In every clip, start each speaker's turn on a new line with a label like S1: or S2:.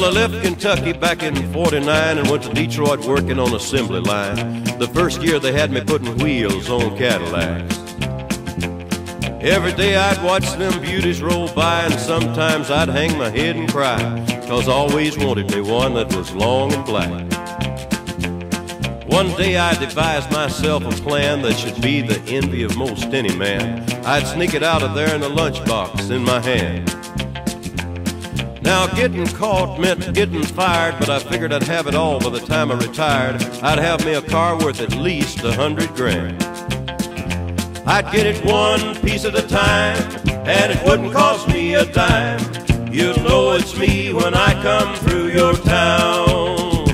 S1: Well, I left Kentucky back in '49 and went to Detroit working on assembly line. The first year they had me putting wheels on Cadillacs. Every day I'd watch them beauties roll by, and sometimes I'd hang my head and cry, 'cause I always wanted me one that was long and black. One day I devised myself a plan that should be the envy of most any man. I'd sneak it out of there in a lunchbox in my hand. Now getting caught meant getting fired, but I figured I'd have it all by the time I retired. I'd have me a car worth at least $100 grand. I'd get it one piece at a time, and it wouldn't cost me a dime. You'll know it's me when I come through your town.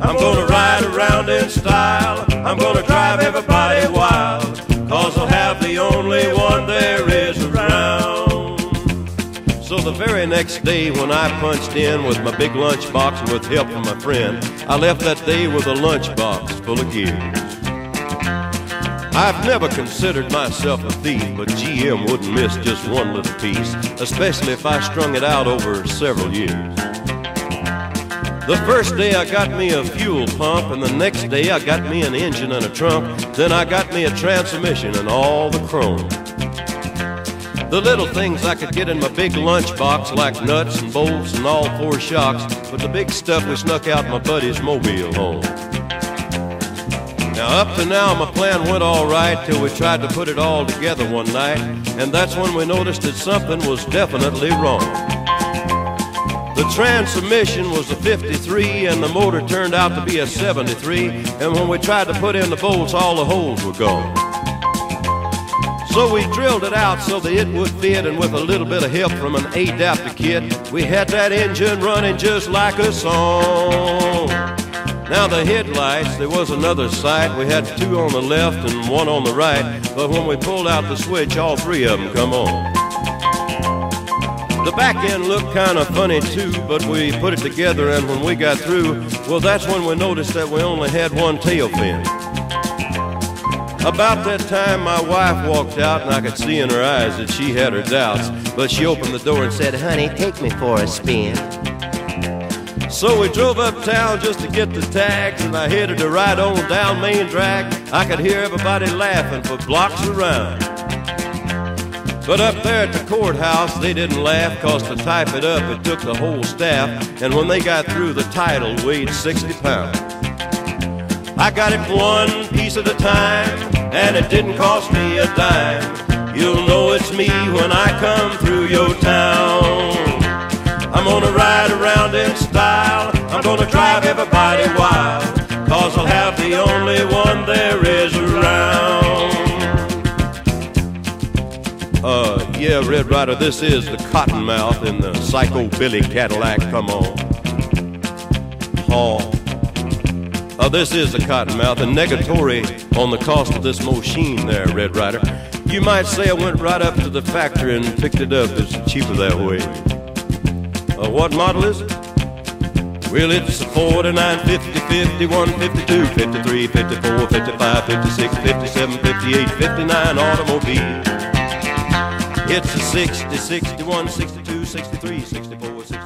S1: I'm gonna ride around in style, I'm gonna drive everybody wild, 'cause I'll have the only one there is around. So the very next day when I punched in with my big lunchbox and with help from my friend, I left that day with a lunchbox full of gears. I've never considered myself a thief, but GM wouldn't miss just one little piece, especially if I strung it out over several years. The first day I got me a fuel pump, and the next day I got me an engine and a trunk. Then I got me a transmission and all the chrome. The little things I could get in my big lunchbox, like nuts and bolts and all four shocks, but the big stuff we snuck out my buddy's mobile home. Now up to now my plan went all right till we tried to put it all together one night, and that's when we noticed that something was definitely wrong. The transmission was a 53 and the motor turned out to be a 73, and when we tried to put in the bolts, all the holes were gone. So we drilled it out so that it would fit, and with a little bit of help from an adapter kit, we had that engine running just like a song. Now the headlights, there was another sight. We had two on the left and one on the right, but when we pulled out the switch, all three of them come on. The back end looked kind of funny too, but we put it together, and when we got through, well, that's when we noticed that we only had one tail fin. About that time my wife walked out, and I could see in her eyes that she had her doubts, but she opened the door and said, "Honey, take me for a spin." So we drove uptown just to get the tags, and I headed to ride on down Main Drag. I could hear everybody laughing for blocks around. But up there at the courthouse, they didn't laugh, 'cause to type it up, it took the whole staff, and when they got through, the title weighed 60 pounds. I got it one piece at a time, and it didn't cost me a dime. You'll know it's me when I come through your town. I'm gonna ride around in style, I'm gonna drive everybody wild, 'cause I'll have the only one there is around. Yeah, Red Ryder, this is the Cottonmouth in the Psycho Billy Cadillac, come on. This is the Cottonmouth, and negatory on the cost of this machine there, Red Ryder. You might say I went right up to the factory and picked it up. It's cheaper that way. What model is it? Well, it's a 49, 50, 51, 52, 53, 54, 55, 56, 57, 58, 59 automobile. It's a 60, 61, 62, 63, 64, 65.